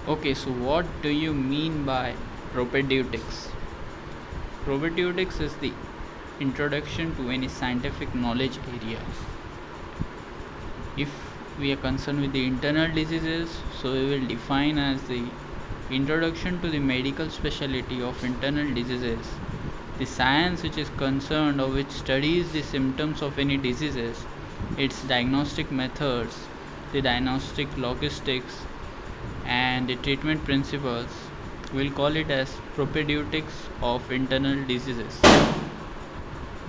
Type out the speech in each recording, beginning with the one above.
Okay, so what do you mean by propedeutics? Propedeutics is the introduction to any scientific knowledge area. If we are concerned with the internal diseases, so we will define as the introduction to the medical specialty of internal diseases, the science which is concerned or which studies the symptoms of any diseases, its diagnostic methods, the diagnostic logistics, and the treatment principles. We'll call it as propedeutics of internal diseases.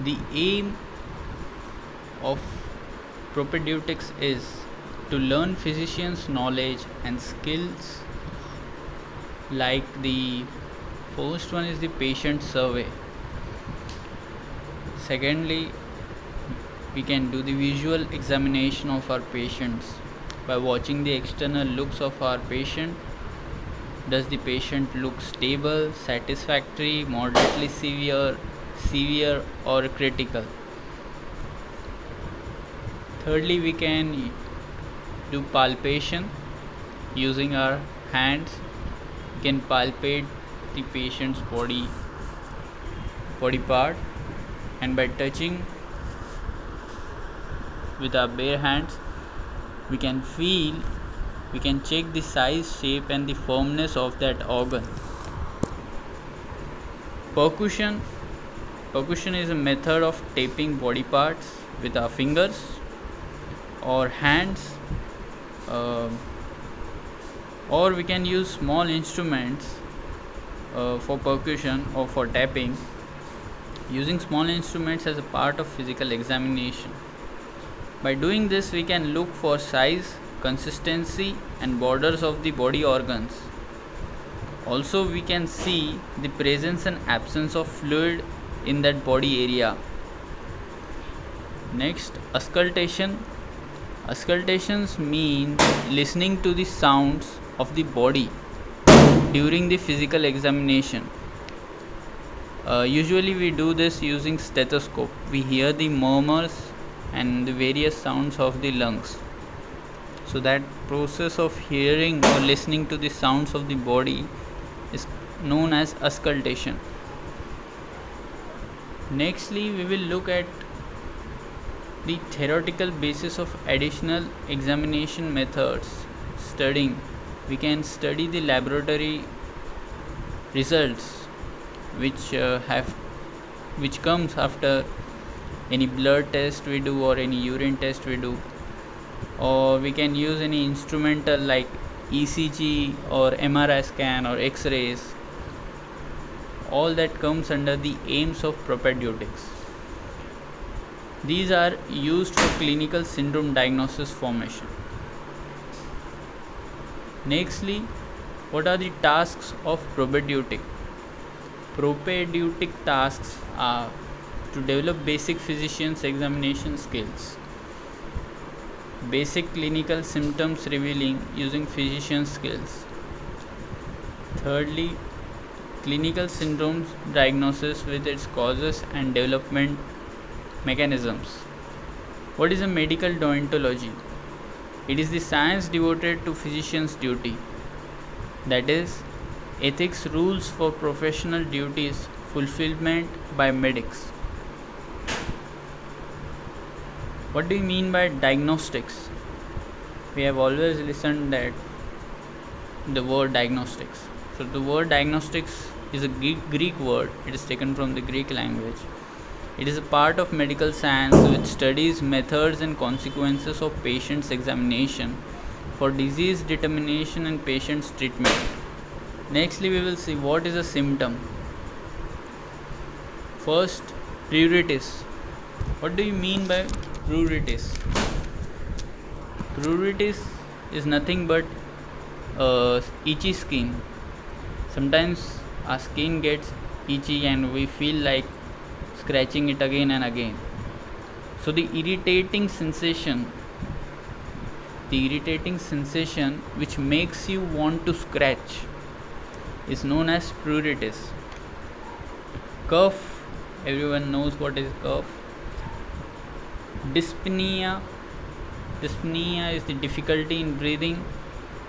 The aim of propedeutics is to learn physicians' knowledge and skills, like the first one is the patient survey. Secondly, we can do the visual examination of our patients by watching the external looks of our patient. Does the patient look stable, satisfactory, moderately severe or critical? Thirdly, we can do palpation using our hands. We can palpate the patient's body part, and by touching with our bare hands, we can check the size, shape, and the firmness of that organ. Percussion is a method of taping body parts with our fingers or hands, or we can use small instruments for percussion or for tapping, using small instruments as a part of physical examination. By doing this, we can look for size, consistency, and borders of the body organs. Also, we can see the presence and absence of fluid in that body area. Next, auscultation. Auscultations mean listening to the sounds of the body during the physical examination. Usually we do this using stethoscope. We hear the murmurs and the various sounds of the lungs. So that process of hearing or listening to the sounds of the body is known as auscultation. Nextly, we will look at the theoretical basis of additional examination methods. Studying, we can study the laboratory results which comes after any blood test we do or any urine test we do, or we can use any instrumental like ECG or MRI scan or X-rays. All that comes under the aims of propedeutics. These are used for clinical syndrome diagnosis formation. Nextly, what are the tasks of propedeutic? Propedeutic tasks are to develop basic physician's examination skills, basic clinical symptoms revealing using physician's skills. Thirdly, clinical syndromes diagnosis with its causes and development mechanisms. What is a medical deontology? It is the science devoted to physician's duty, that is, ethics rules for professional duties fulfillment by medics. What do you mean by diagnostics? We have always listened that the word diagnostics. So the word diagnostics is a Greek word. It is taken from the Greek language. It is a part of medical science which studies methods and consequences of patient's examination for disease determination and patient's treatment. Nextly, we will see what is a symptom. First, pruritus. What do you mean by pruritus? Pruritus is nothing but itchy skin. Sometimes our skin gets itchy and we feel like scratching it again and again. So the irritating sensation which makes you want to scratch is known as pruritus. Cough, everyone knows what is cough. Dyspnea is the difficulty in breathing.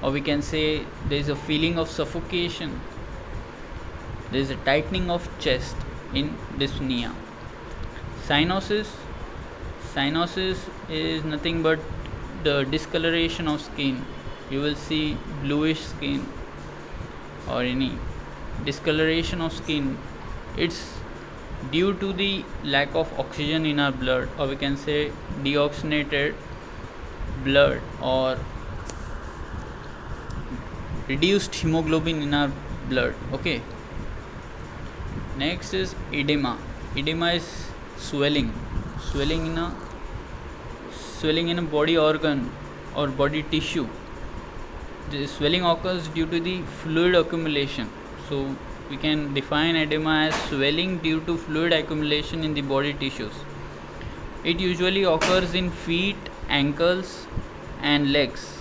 or we can say there is a feeling of suffocation, there is a tightening of chest in dyspnea. Cyanosis is nothing but the discoloration of skin. You will see bluish skin or any discoloration of skin. It's due to the lack of oxygen in our blood, or we can say deoxygenated blood or reduced hemoglobin in our blood. Okay, next is edema. Edema is swelling in a body organ or body tissue. The swelling occurs due to the fluid accumulation. So we can define edema as swelling due to fluid accumulation in the body tissues. It usually occurs in feet, ankles and legs,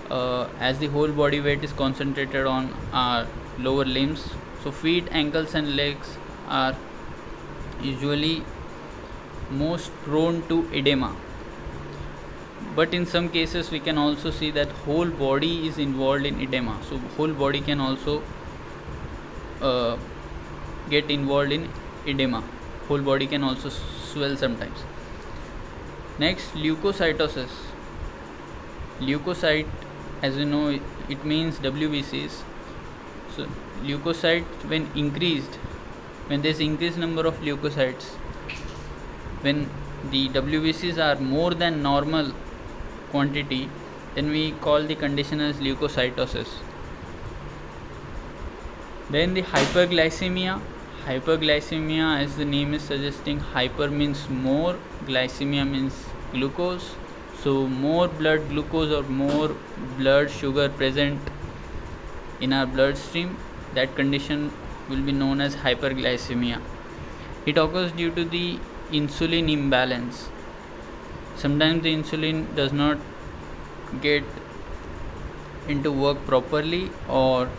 as the whole body weight is concentrated on our lower limbs. So feet, ankles and legs are usually most prone to edema, but in some cases we can also see that whole body is involved in edema. So whole body can also get involved in edema. Whole body can also swell sometimes. Next, leukocytosis. Leukocyte, as you know, it means WBCs. So leukocytes, when there is increased number of leukocytes, when the WBCs are more than normal quantity, then we call the condition as leukocytosis. Then the hyperglycemia. Hyperglycemia, as the name is suggesting, hyper means more, glycemia means glucose. So more blood glucose or more blood sugar present in our bloodstream, that condition will be known as hyperglycemia. It occurs due to the insulin imbalance. Sometimes the insulin does not get into work properly, or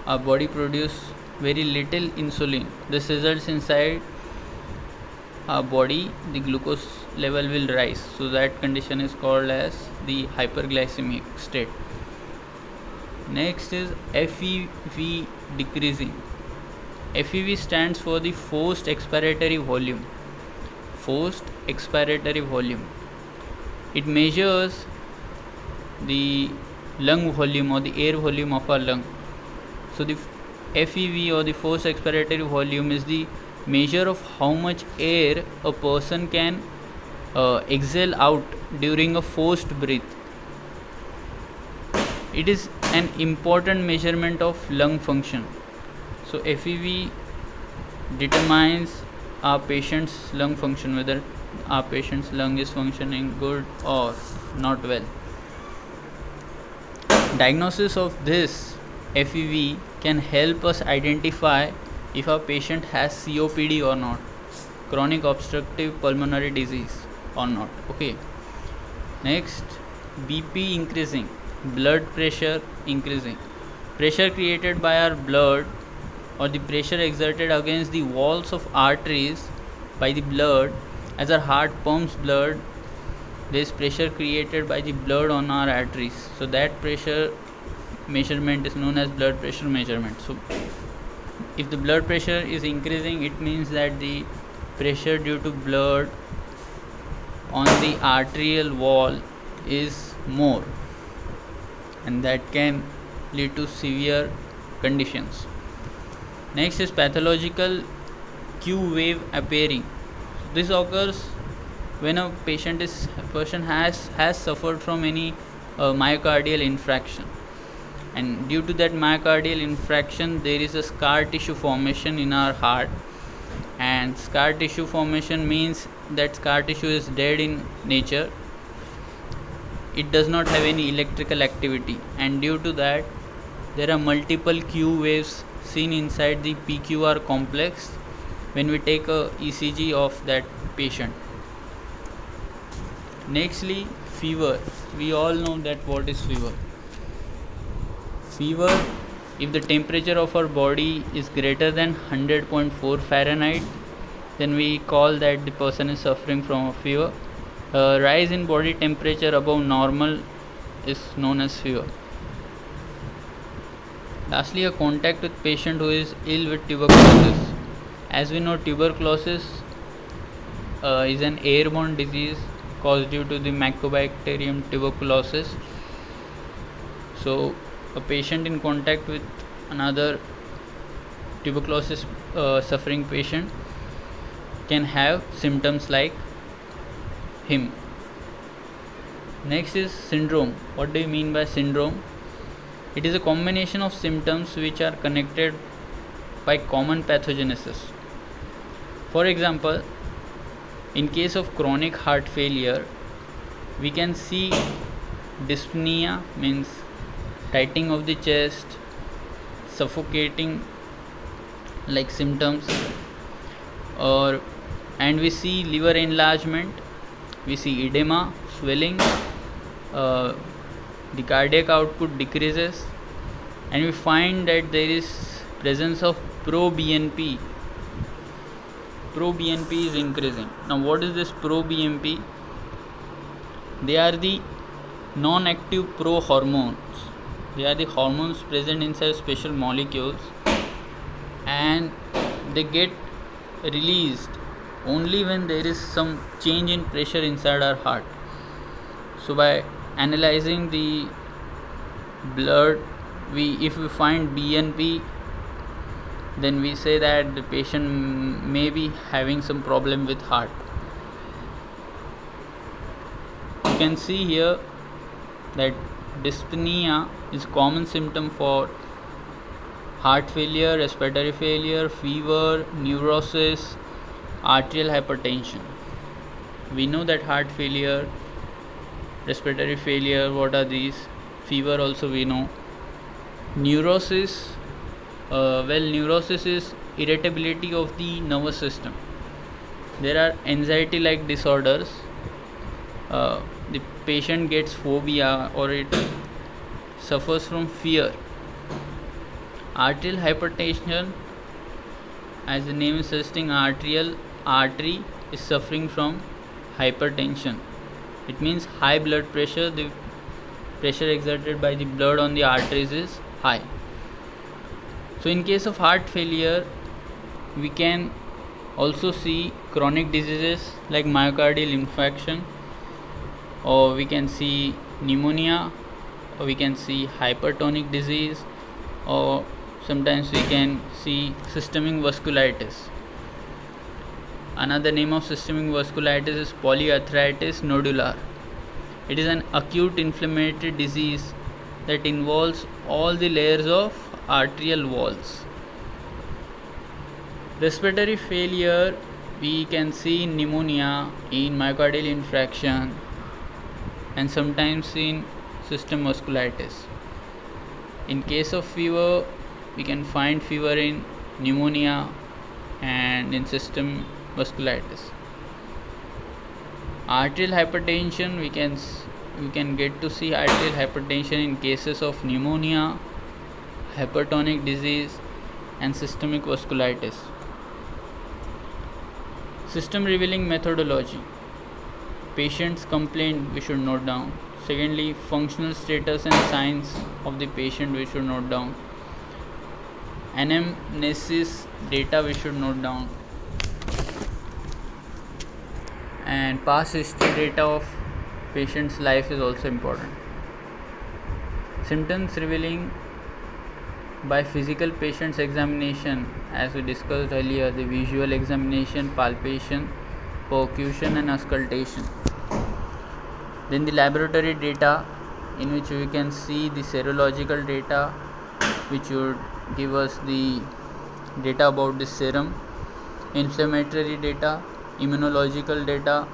our body produce very little insulin. This results inside our body the glucose level will rise. So that condition is called as the hyperglycemic state. Next is FEV decreasing. FEV stands for the forced expiratory volume. Forced expiratory volume. It measures the lung volume or the air volume of our lung. So the FEV or the forced expiratory volume is the measure of how much air a person can exhale out during a forced breath. It is an important measurement of lung function. So FEV determines our patient's lung function, whether our patient's lung is functioning good or not well. Diagnosis of this FEV can help us identify if a patient has COPD or not, chronic obstructive pulmonary disease or not. Okay. Next, BP increasing, blood pressure increasing. Pressure created by our blood or the pressure exerted against the walls of arteries by the blood. As our heart pumps blood, there is pressure created by the blood on our arteries. So that pressure measurement is known as blood pressure measurement. So if the blood pressure is increasing, it means that the pressure due to blood on the arterial wall is more, and that can lead to severe conditions. Next is pathological Q wave appearing. This occurs when a person has suffered from any myocardial infarction, and due to that myocardial infarction there is a scar tissue formation in our heart, and scar tissue formation means that scar tissue is dead in nature. It does not have any electrical activity, and due to that there are multiple Q waves seen inside the PQR complex when we take a ECG of that patient. Nextly, fever. We all know that what is fever. Fever, if the temperature of our body is greater than 100.4 Fahrenheit, then we call that the person is suffering from a fever. Rise in body temperature above normal is known as fever. Lastly, a contact with patient who is ill with tuberculosis. As we know, tuberculosis is an airborne disease caused due to the Mycobacterium tuberculosis. So a patient in contact with another tuberculosis suffering patient can have symptoms like him. Next is syndrome. What do you mean by syndrome? It is a combination of symptoms which are connected by common pathogenesis. For example, in case of chronic heart failure, we can see dyspnea, means tightening of the chest, suffocating like symptoms, and we see liver enlargement, we see edema, swelling, the cardiac output decreases, and we find that there is presence of pro-BNP. Pro-BNP is increasing. Now what is this pro-BNP? They are the non-active pro-hormones. They are the hormones present inside special molecules, and they get released only when there is some change in pressure inside our heart. So by analyzing the blood, if we find BNP, then we say that the patient may be having some problem with heart. You can see here that dyspnea is a common symptom for heart failure, respiratory failure, fever, neurosis, arterial hypertension. We know that heart failure, respiratory failure, what are these? Fever also we know. Neurosis, neurosis is irritability of the nervous system. There are anxiety like disorders. The patient gets phobia or it suffers from fear. Arterial hypertension, as the name is suggesting, artery is suffering from hypertension. It means high blood pressure. The pressure exerted by the blood on the arteries is high. So in case of heart failure, we can also see chronic diseases like myocardial infarction, or we can see pneumonia, or we can see hypertonic disease, or sometimes we can see systemic vasculitis. Another name of systemic vasculitis is polyarthritis nodular. It is an acute inflammatory disease that involves all the layers of arterial walls. Respiratory failure, we can see in pneumonia, in myocardial infarction, and sometimes in systemic vasculitis. In case of fever, we can find fever in pneumonia and in systemic vasculitis. Arterial hypertension, we can get to see arterial hypertension in cases of pneumonia, hypertonic disease, and systemic vasculitis. System revealing methodology. Patient's complaint we should note down. Secondly, functional status and signs of the patient we should note down. Anamnesis data we should note down. And past history data of patient's life is also important. Symptoms revealing by physical patient's examination, as we discussed earlier, the visual examination, palpation, percussion and auscultation. Then the laboratory data, in which we can see the serological data, which would give us the data about the serum, inflammatory data, immunological data,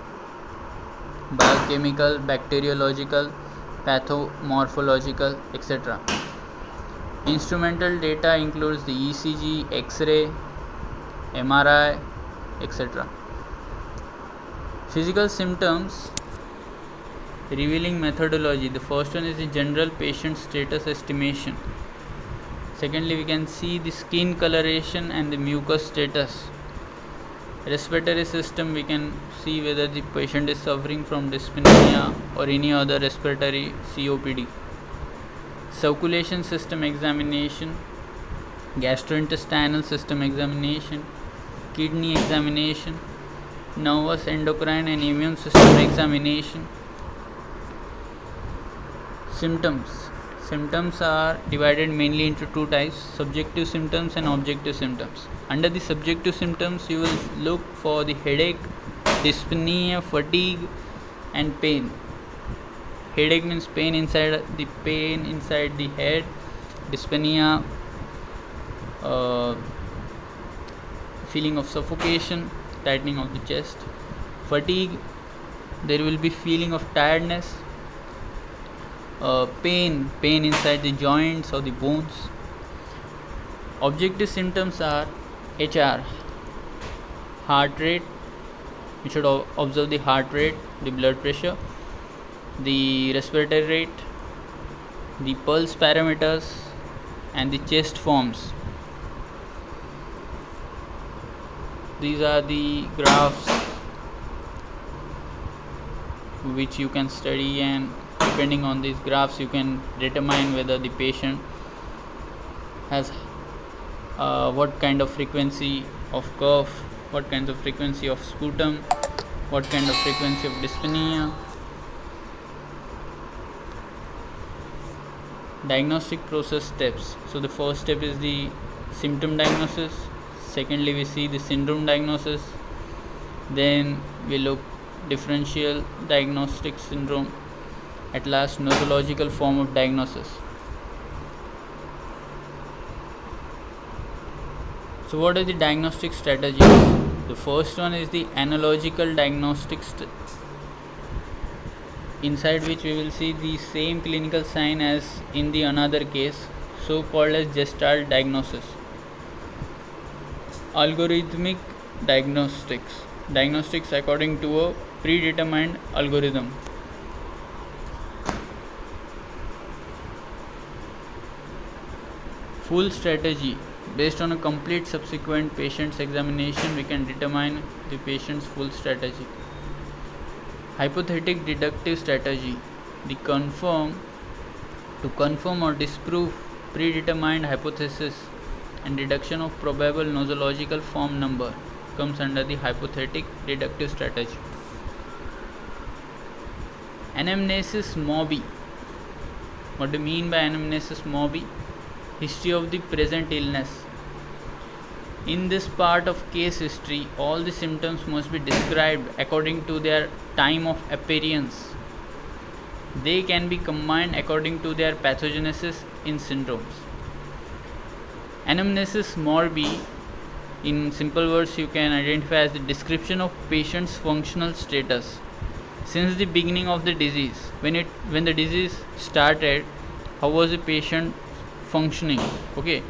biochemical, bacteriological, pathomorphological, etc. Instrumental data includes the ECG, X-ray, MRI, etc. Physical symptoms revealing methodology. The first one is the general patient status estimation. Secondly, we can see the skin coloration and the mucus status. Respiratory system, we can see whether the patient is suffering from dyspnea or any other respiratory COPD. Circulation system examination, gastrointestinal system examination, kidney examination, nervous, endocrine and immune system examination. Symptoms are divided mainly into two types: subjective symptoms and objective symptoms. Under the subjective symptoms, you will look for the headache, dyspnea, fatigue and pain. Headache means pain inside the head. Dyspnea, feeling of suffocation, tightening of the chest. Fatigue, there will be feeling of tiredness. Pain inside the joints or the bones. Objective symptoms are HR, heart rate. You should observe the heart rate, the blood pressure, the respiratory rate, the pulse parameters and the chest forms. These are the graphs which you can study, and depending on these graphs you can determine whether the patient has what kind of frequency of cough, what kind of frequency of sputum, what kind of frequency of dyspnea. Diagnostic process steps. So the first step is the symptom diagnosis. Secondly, we see the syndrome diagnosis. Then we look differential diagnostic syndrome. At last, nosological form of diagnosis. So what are the diagnostic strategies? The first one is the analogical diagnostic inside which we will see the same clinical sign as in the another case, so called as Gestalt diagnosis. Algorithmic diagnostics according to a predetermined algorithm. Full strategy. Based on a complete subsequent patient's examination, we can determine the patient's full strategy. Hypothetic deductive strategy. To confirm or disprove predetermined hypothesis and deduction of probable nosological form number comes under the hypothetic deductive strategy. Anamnesis morbis. What do you mean by anamnesis morbis? History of the present illness. In this part of case history, all the symptoms must be described according to their time of appearance. They can be combined according to their pathogenesis in syndromes. Anamnesis morbis, in simple words, you can identify as the description of patient's functional status since the beginning of the disease. When the disease started, how was the patient functioning? Okay,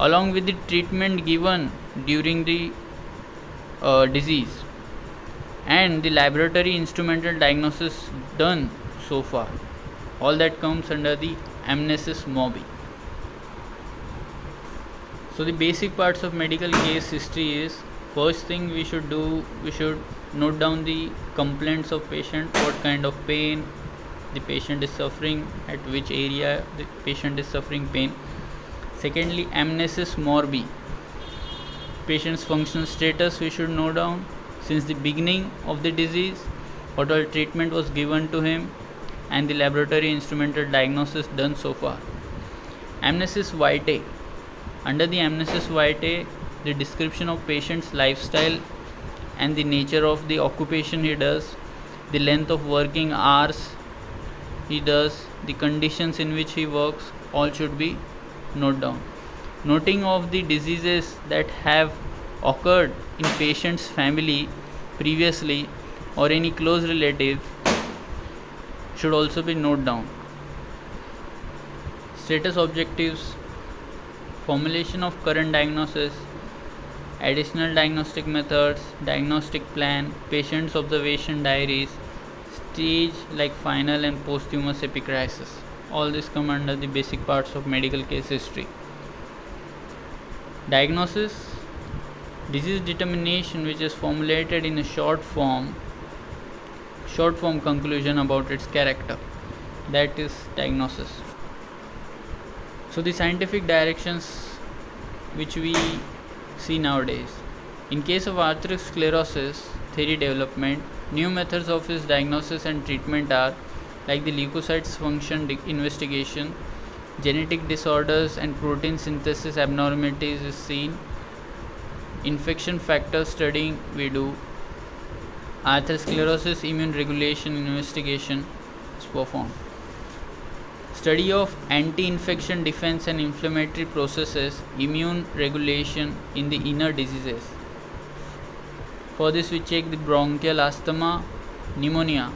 along with the treatment given during the disease and the laboratory instrumental diagnosis done so far. All that comes under the anamnesis morbis. So the basic parts of medical case history is, first thing we should do, we should note down the complaints of patient, what kind of pain the patient is suffering, at which area the patient is suffering pain. Secondly, anamnesis morbis, patient's functional status we should note down since the beginning of the disease, what all treatment was given to him, and the laboratory instrumental diagnosis done so far. Anamnesis vitae. Under the anamnesis vitae, the description of patient's lifestyle and the nature of the occupation he does, the length of working hours he does, the conditions in which he works, all should be noted down. Noting of the diseases that have occurred in patient's family previously or any close relative should also be noted down. Status objectives, formulation of current diagnosis, additional diagnostic methods, diagnostic plan, patient's observation diaries, stage like final and posthumous epicrisis. All this come under the basic parts of medical case history. Diagnosis, disease determination which is formulated in a short form short form conclusion about its character, that is diagnosis. So the scientific directions which we see nowadays. In case of atherosclerosis theory development, new methods of its diagnosis and treatment are like the leukocytes function investigation, genetic disorders and protein synthesis abnormalities is seen, infection factor studying we do, atherosclerosis immune regulation investigation is performed. Study of anti-infection defense and inflammatory processes, immune regulation in the inner diseases. For this we check the bronchial asthma, pneumonia,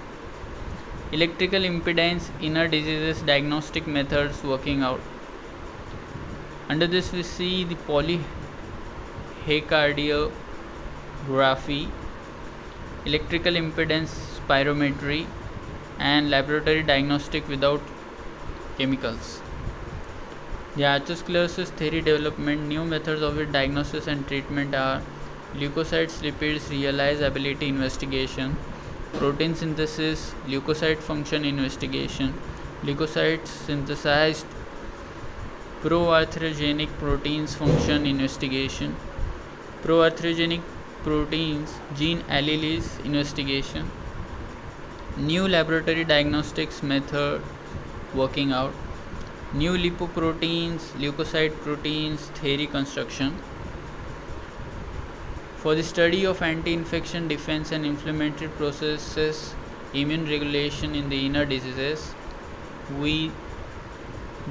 electrical impedance, inner diseases, diagnostic methods working out. Under this we see the polycardiography, electrical impedance spirometry and laboratory diagnostic without chemicals. The atherosclerosis theory development, new methods of its diagnosis and treatment are leukocytes, lipids, realizability investigation, protein synthesis, leukocyte function investigation, leukocytes synthesized pro-arthrogenic proteins function investigation, pro-arthrogenic proteins gene alleles investigation, new laboratory diagnostics method working out, new lipoproteins, leukocyte proteins theory construction. For the study of anti-infection defense and inflammatory processes, immune regulation in the inner diseases, we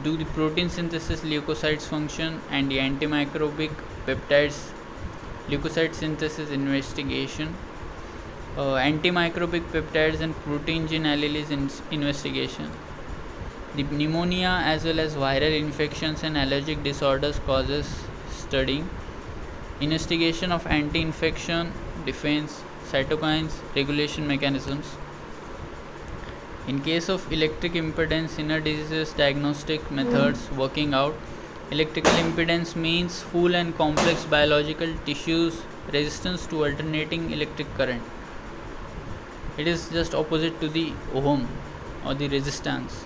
do the protein synthesis leukocytes function and the antimicrobic peptides leukocyte synthesis investigation, antimicrobic peptides and protein gene alleles investigation. The pneumonia as well as viral infections and allergic disorders causes studying, investigation of anti-infection defense, cytokines, regulation mechanisms. In case of electric impedance, inner diseases, diagnostic methods working out. Electrical impedance means full and complex biological tissues resistance to alternating electric current. It is just opposite to the ohm or the resistance.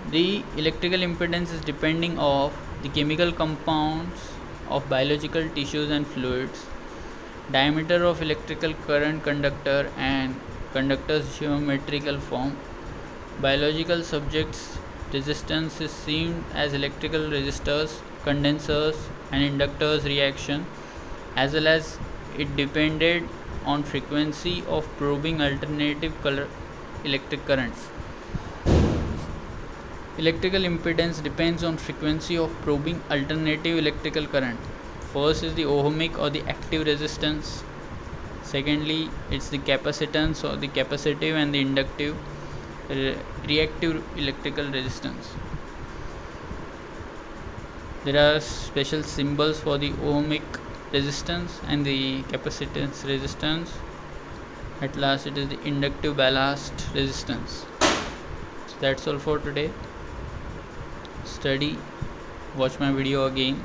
The electrical impedance is depending of the chemical compounds of biological tissues and fluids, diameter of electrical current conductor and conductor's geometrical form. Biological subjects resistance is seen as electrical resistors, condensers and inductors reaction, as well as it depended on frequency of probing alternative electric currents. Electrical impedance depends on frequency of probing alternative electrical current. First is the ohmic or the active resistance. Secondly, it's the capacitance or the capacitive and the inductive reactive electrical resistance. There are special symbols for the ohmic resistance and the capacitance resistance. At last, it is the inductive ballast resistance. So that's all for today. Study, watch my video again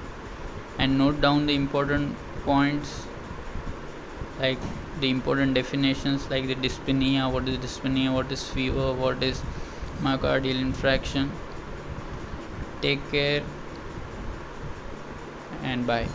and note down the important points like the important definitions like the dyspnea, what is fever, what is myocardial infarction. Take care and bye.